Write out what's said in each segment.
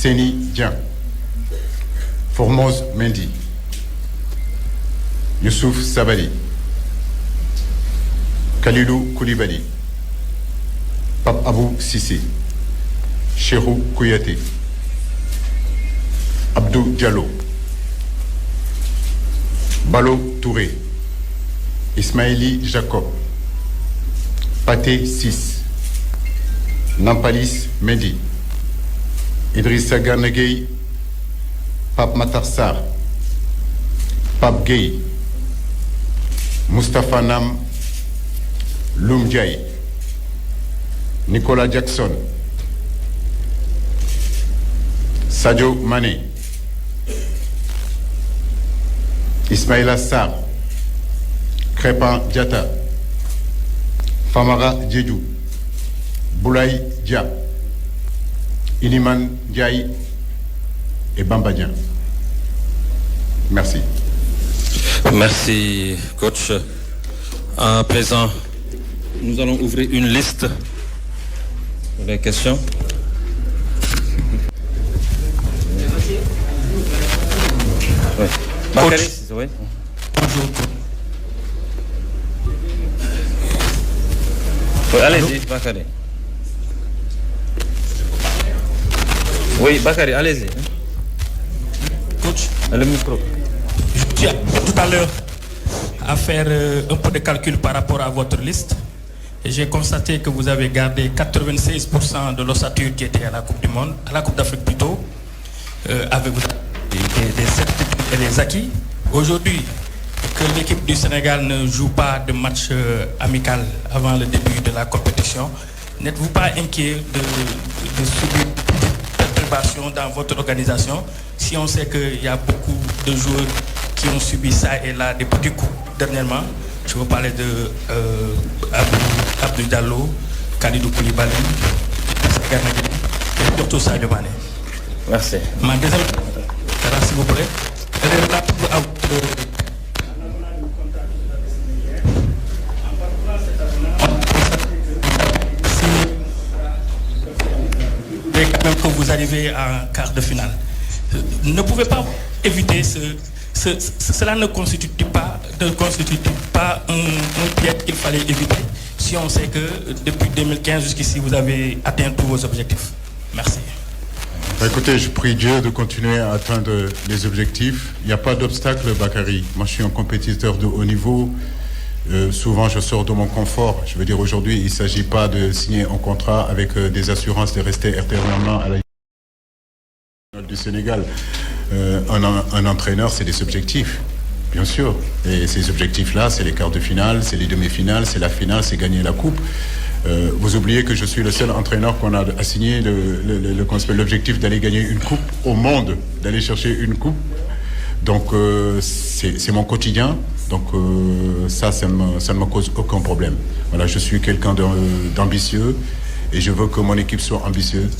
Seni Dian, Formose Mendy, Youssouf Sabali, Kalilou Koulibaly, Pape Abou Sissé, Cheikhou Kouyaté, Abdou Diallo, Balo Touré, Ismaïli Jacob, Pathé 6, Nampalis Mehdi, Idrissa Gana Gueye, Pape Matar Sarr, Pape Gueye, Moustapha Nam, Loum Ndiaye, Nicolas Jackson, Sadio Mané, Ismaïla Sarr, Crépin Diatta, Famara Djedjou, Boulaye Dia, Iliman Diaye et Bamba Dieng. Merci. Merci, coach. À présent, nous allons ouvrir une liste pour les questions. Oui. Bakary, oui. Bonjour. Oui, allez-y, Bakary. Oui, Bakary, allez-y. Coach, le micro. Je suis tout à l'heure à faire un peu de calcul par rapport à votre liste. Et j'ai constaté que vous avez gardé 96% de l'ossature qui était à la Coupe du Monde, à la Coupe d'Afrique plutôt, avec des certitudes et des acquis. Aujourd'hui, que l'équipe du Sénégal ne joue pas de match amical avant le début de la compétition, n'êtes-vous pas inquiet de subir des perturbations dans votre organisation si on sait qu'il y a beaucoup de joueurs qui ont subi ça et là des petits coups dernièrement? Je veux parler de Abdou Diallo, Kalidou Koulibaly, et surtout Sadio Mané. Merci. Ma deuxième question, s'il vous plaît, elle est relative à votre... Quand même que vous arrivez en quart de finale. Ne pouvez pas éviter cela ne constitue pas un piège qu'il fallait éviter si on sait que depuis 2015 jusqu'ici vous avez atteint tous vos objectifs. Merci. Écoutez, je prie Dieu de continuer à atteindre les objectifs. Il n'y a pas d'obstacle, Bakary. Moi, je suis un compétiteur de haut niveau. Souvent, je sors de mon confort. Je veux dire, aujourd'hui, il ne s'agit pas de signer un contrat avec des assurances de rester éternellement à la du Sénégal. Un entraîneur, c'est des objectifs, bien sûr. Et ces objectifs-là, c'est les quarts de finale, c'est les demi-finales, c'est la finale, c'est gagner la coupe. Vous oubliez que je suis le seul entraîneur qu'on a assigné l'objectif d'aller gagner une coupe au monde, d'aller chercher une coupe. Donc, c'est mon quotidien. Donc, ça ne me cause aucun problème. Voilà, je suis quelqu'un d'ambitieux et je veux que mon équipe soit ambitieuse.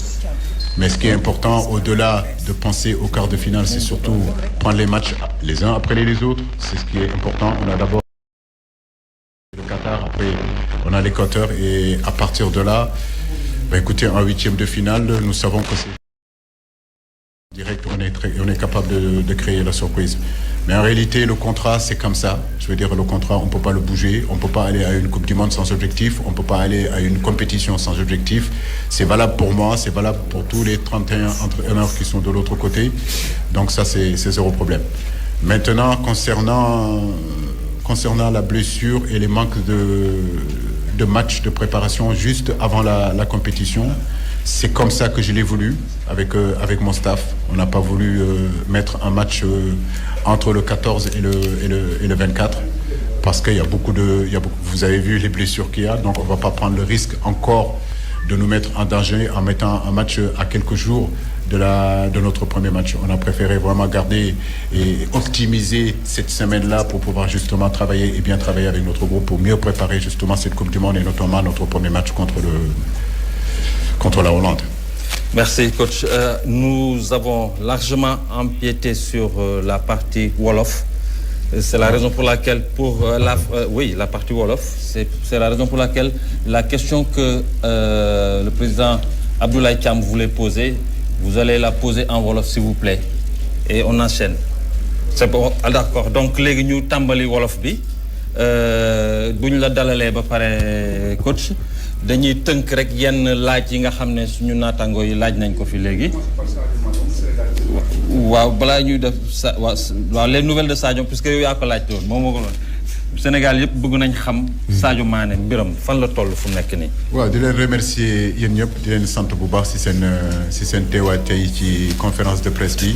Mais ce qui est important, au-delà de penser au quart de finale, c'est surtout prendre les matchs les uns après les autres. C'est ce qui est important. On a d'abord le Qatar, après on a l'Équateur. Et à partir de là, écoutez, en huitième de finale, nous savons que c'est direct, on est capable de créer la surprise. Mais en réalité, le contrat, c'est comme ça. Je veux dire, le contrat, on ne peut pas le bouger. On ne peut pas aller à une Coupe du Monde sans objectif. On ne peut pas aller à une compétition sans objectif. C'est valable pour moi, c'est valable pour tous les 31 entraîneurs qui sont de l'autre côté. Donc ça, c'est zéro problème. Maintenant, concernant la blessure et les manques de matchs de préparation juste avant la compétition, c'est comme ça que je l'ai voulu avec mon staff. On n'a pas voulu mettre un match entre le 14 et le 24 parce qu'il y a beaucoup vous avez vu les blessures qu'il y a, donc on ne va pas prendre le risque encore de nous mettre en danger en mettant un match à quelques jours de notre premier match. On a préféré vraiment garder et optimiser cette semaine-là pour pouvoir justement travailler et bien travailler avec notre groupe pour mieux préparer justement cette Coupe du Monde et notamment notre premier match contre la Hollande. Merci, coach. Nous avons largement empiété sur la partie Wolof. C'est la raison pour laquelle, la partie Wolof, c'est la raison pour laquelle la question que le président Abdoulaye Thiam voulait poser vous allez la poser en wolof s'il vous plaît et on enchaîne. C'est bon, d'accord donc léegi ñu tàmbali wolof bi bu ñu la dalalee ba pare coach dañuy tënk rek yenn laaj yi nga xam ne suñu naataangoo yi laaj nañ ko fi léegi. waaw balaa ñuy def waaw les nouvelles de Sadio puisque yow yaa ko laajte woon moom moo ko doon Sénégal yëpp bëgg nañ xam. Sadio Mané mbiram fan la toll fu nekk nii. waaw di leen remercier yéen ñëpp di leen sant bu baax si seen teewaay tey ci conférence de presse bi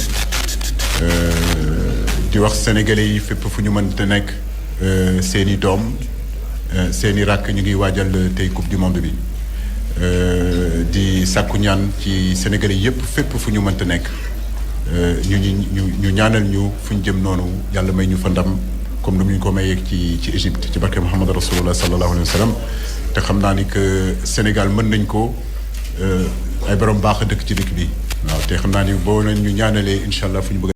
di wax sénégalais yi fépp fu ñu mënta nekk seeni doom seeni rakk ñu ngi waajal tey coupe du monde bi di sàkku ñaan ci sénégalais yëpp fépp fu ñu mënta nekk ñu ñaanal ñu fu ñu jëm noonu yàlla may ñu fa ndam. comme ni mu ñu ko mayee ci Égypte ci barke Muhammad rasulullah sallallahu alayhi wa sallam te xam naa ni que Sénégal mën nañ ko ay borom baax a dëkk ci dëkk bi waaw te xam naa ni boo leen ñu ñaanalee incha allah fu ñu bëgg